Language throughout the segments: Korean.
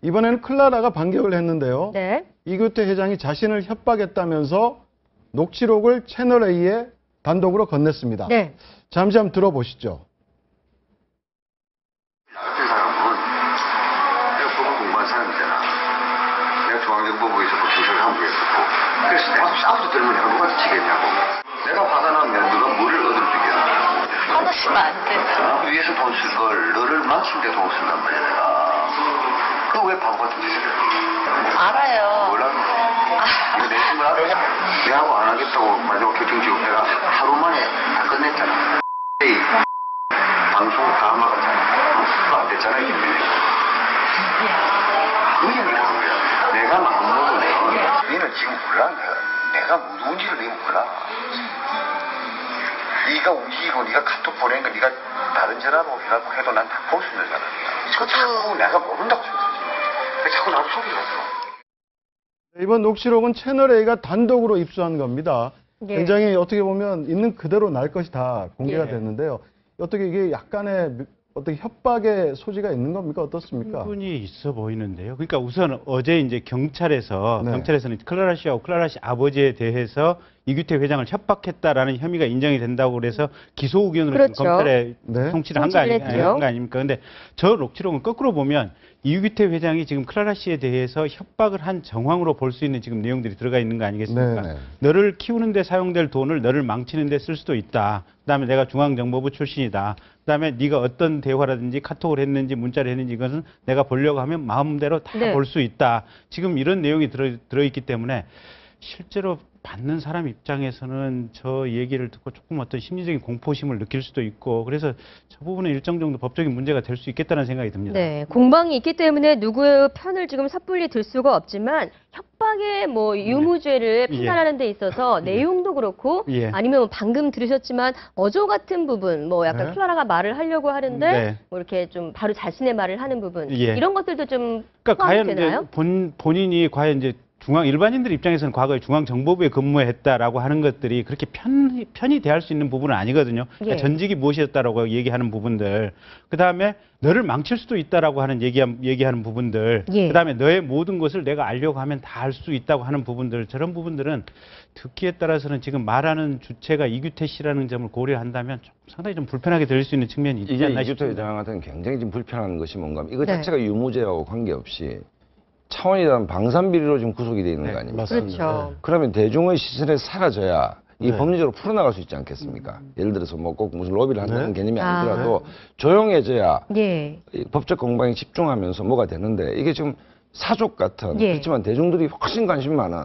이번에는 클라라가 반격을 했는데요. 네. 이규태 회장이 자신을 협박했다면서 녹취록을 채널A에 단독으로 건넸습니다. 네. 잠시 한번 들어보시죠. 그 사람은 내가 법을 공부한 사람이잖아. 내가 중앙정보부에서 뭐 경찰 한국에 있었고. 그래서 내가 싸움도 들으면 내가 누가 지겠냐고. 내가 화가 나면 누가 뭐를 얻을 주겠냐. 화나시면 안 돼요. 위에서 돈 쓸 걸 너를 망친 데 돈 쓴단 말이야 내가. 그거 왜 바보 같은 짓을 해? 알아요. 뭐라고? 이거 내 힘을 알아? 내하고 안 하겠다고 마지막 결정 지고 내가 하루 만에 다 끝냈잖아. 에이, 방송 다 막았잖아. 그거 안 됐잖아 이게. 아무 얘기라는 거야. 내가 마음 먹으면 니는 지금 몰라. 내가 누군지를 니 몰라. 네가 움직이고 네가 카톡 보낸 거 네가 다른 전화로 해도 난 다 볼 수 있는 사람이야. 그거 자꾸 내가 모른다고 생각하지. 왜 자꾸 나를 속이겠어. 이번 녹취록은 채널A가 단독으로 입수한 겁니다. 예. 굉장히 어떻게 보면 있는 그대로 날 것이 다 공개가 예. 됐는데요. 어떻게 이게 약간의 어떻게 협박의 소지가 있는 겁니까? 어떻습니까? 충분히 있어 보이는데요. 그러니까 우선 어제 이제 경찰에서는 클라라 씨하고 클라라 씨 아버지에 대해서 이규태 회장을 협박했다라는 혐의가 인정이 된다고 그래서 기소 의견을 그렇죠. 검찰에 네. 송치를 한 거 아닙니까? 근데 저 녹취록은 거꾸로 보면 이규태 회장이 지금 클라라 씨에 대해서 협박을 한 정황으로 볼 수 있는 지금 내용들이 들어가 있는 거 아니겠습니까? 네네. 너를 키우는 데 사용될 돈을 너를 망치는 데 쓸 수도 있다. 그다음에 내가 중앙정보부 출신이다. 그다음에 네가 어떤 대화라든지 카톡을 했는지 문자를 했는지 이것은 내가 보려고 하면 마음대로 다 볼 수 있다. 지금 이런 내용이 들어있기 때문에 실제로 받는 사람 입장에서는 저 얘기를 듣고 조금 어떤 심리적인 공포심을 느낄 수도 있고 그래서 저 부분은 일정 정도 법적인 문제가 될 수 있겠다는 생각이 듭니다. 네, 공방이 있기 때문에 누구의 편을 지금 섣불리 들 수가 없지만 협박의 뭐 유무죄를 판단하는 데 있어서 내용도 그렇고 아니면 방금 들으셨지만 어조 같은 부분 뭐 약간 클라라가 말을 하려고 하는데 뭐 이렇게 좀 바로 자신의 말을 하는 부분 이런 것들도 좀 그러니까 포함이 과연 되나요? 본인이 과연 이제 일반인들 입장에서는 과거에 중앙정보부에 근무했다라고 하는 것들이 그렇게 편히 대할 수 있는 부분은 아니거든요. 그러니까 전직이 무엇이었다라고 얘기하는 부분들, 그 다음에 너를 망칠 수도 있다라고 하는 얘기하는 부분들, 그 다음에 너의 모든 것을 내가 알려고 하면 다 알 수 있다고 하는 부분들, 저런 부분들은 듣기에 따라서는 지금 말하는 주체가 이규태 씨라는 점을 고려한다면 좀 상당히 좀 불편하게 들릴 수 있는 측면이 있지 않나 이규태 싶습니다. 회장한테는 굉장히 좀 불편한 것이 뭔가 하면 이거 자체가 유무죄하고 관계없이 차원이 다른 방산비리로 지금 구속이 되어 있는 거 아닙니까? 그렇죠. 그러면 대중의 시선에서 사라져야 이 법리적으로 풀어나갈 수 있지 않겠습니까? 예를 들어서 뭐 꼭 무슨 로비를 한다는 개념이 아니더라도 조용해져야 이 법적 공방에 집중하면서 뭐가 되는데 이게 지금 사족 같은 그렇지만 대중들이 훨씬 관심 많은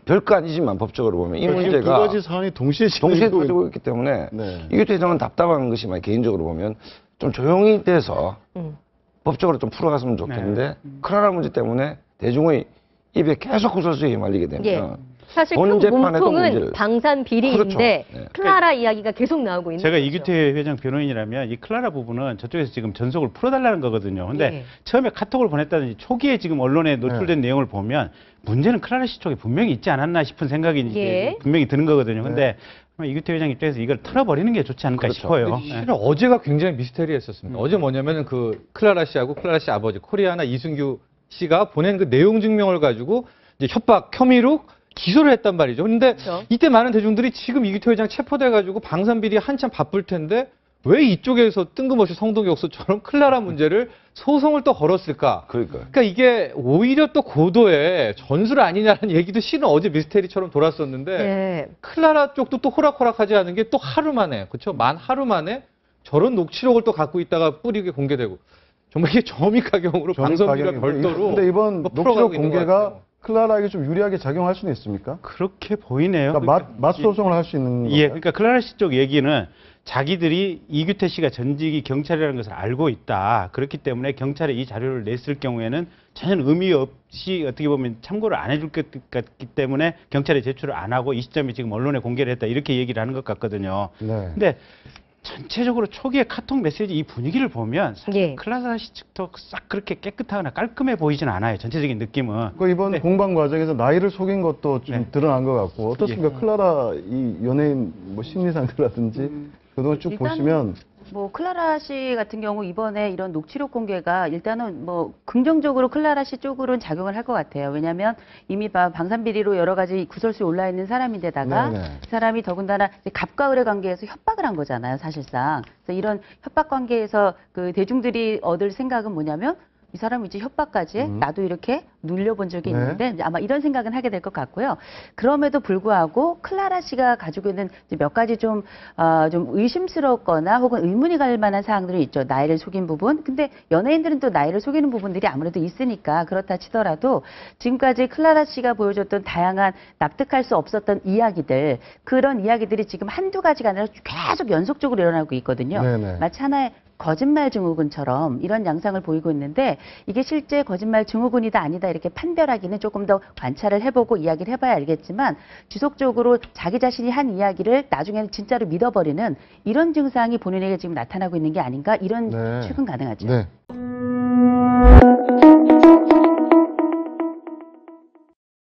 별거 아니지만 법적으로 보면 이 문제가 두 가지 사안이 동시에 터지고 있기 때문에 이규태 회장은 답답한 것이만 개인적으로 보면 좀 조용히 돼서 법적으로 좀 풀어갔으면 좋겠는데 클라라 문제 때문에 대중의 입에 계속 구설수에 휘말리게 되면 사실 큰 몸통은 방산 비리인데 클라라 이야기가 계속 나오고 있는 제가 거죠. 이규태 회장 변호인이라면 이 클라라 부분은 저쪽에서 지금 전속을 풀어달라는 거거든요. 근데 처음에 카톡을 보냈다든지 초기에 지금 언론에 노출된 내용을 보면 문제는 클라라 씨 쪽에 분명히 있지 않았나 싶은 생각이 이제 분명히 드는 거거든요. 근데 이규태 회장 입장에서 이걸 털어버리는 게 좋지 않을까 싶어요. 실은 어제가 굉장히 미스테리했었습니다. 어제 뭐냐면은 그 클라라 씨하고 클라라 씨 아버지 코리아나 이승규 씨가 보낸 그 내용 증명을 가지고 이제 협박 혐의로 기소를 했단 말이죠. 그런데 이때 많은 대중들이 지금 이규태 회장 체포돼가지고 방산비리 한참 바쁠 텐데 왜 이쪽에서 뜬금없이 성동격수처럼 클라라 문제를 소송을 또 걸었을까? 그러니까 이게 오히려 또 고도의 전술 아니냐는 얘기도 실은 어제 미스테리처럼 돌았었는데 클라라 쪽도 또 호락호락하지 않은 게 또 하루 만에 그렇죠? 만 하루 만에 저런 녹취록을 또 갖고 있다가 뿌리게 공개되고 정말 이게 점입가경으로 방송비리와 별도로. 근데 이번 녹취록 공개가 클라라에게 좀 유리하게 작용할 수는 있습니까? 그렇게 보이네요. 그러니까 맞소송을 할 수 있는 건가요? 그러니까 클라라 씨 쪽 얘기는 자기들이 이규태 씨가 전직이 경찰이라는 것을 알고 있다. 그렇기 때문에 경찰에 이 자료를 냈을 경우에는 전혀 의미 없이 어떻게 보면 참고를 안 해줄 것 같기 때문에 경찰에 제출을 안 하고 이 시점에 지금 언론에 공개를 했다. 이렇게 얘기를 하는 것 같거든요. 근데 전체적으로 초기에 카톡 메시지 이 분위기를 보면 사실 클라라 씨 측도 싹 그렇게 깨끗하거나 깔끔해 보이지는 않아요. 전체적인 느낌은. 이번 공방 과정에서 나이를 속인 것도 좀 드러난 것 같고 어떻습니까? 클라라 이 연예인 뭐 심리 상태라든지 그동안 쭉 보시면 뭐 클라라 씨 같은 경우 이번에 이런 녹취록 공개가 일단은 뭐 긍정적으로 클라라 씨 쪽으로는 작용을 할 것 같아요. 왜냐하면 이미 방산비리로 여러 가지 구설수에 올라 있는 사람인데다가 네네. 그 사람이 더군다나 이제 갑과 을의 관계에서 협박을 한 거잖아요, 사실상. 그래서 이런 협박 관계에서 그 대중들이 얻을 생각은 뭐냐면 이 사람이 이제 협박까지 해? 나도 이렇게 눌려본 적이 네. 있는데 아마 이런 생각은 하게 될 것 같고요. 그럼에도 불구하고 클라라 씨가 가지고 있는 이제 몇 가지 좀 의심스럽거나 혹은 의문이 갈 만한 사항들이 있죠. 나이를 속인 부분. 근데 연예인들은 또 나이를 속이는 부분들이 아무래도 있으니까 그렇다 치더라도 지금까지 클라라 씨가 보여줬던 다양한 납득할 수 없었던 이야기들, 그런 이야기들이 지금 한두 가지가 아니라 계속 연속적으로 일어나고 있거든요. 네네. 마치 하나의 거짓말 증후군처럼 이런 양상을 보이고 있는데 이게 실제 거짓말 증후군이다 아니다 이렇게 판별하기는 조금 더 관찰을 해보고 이야기를 해봐야 알겠지만 지속적으로 자기 자신이 한 이야기를 나중에는 진짜로 믿어버리는 이런 증상이 본인에게 지금 나타나고 있는 게 아닌가 이런 네. 추측은 가능하죠. 네.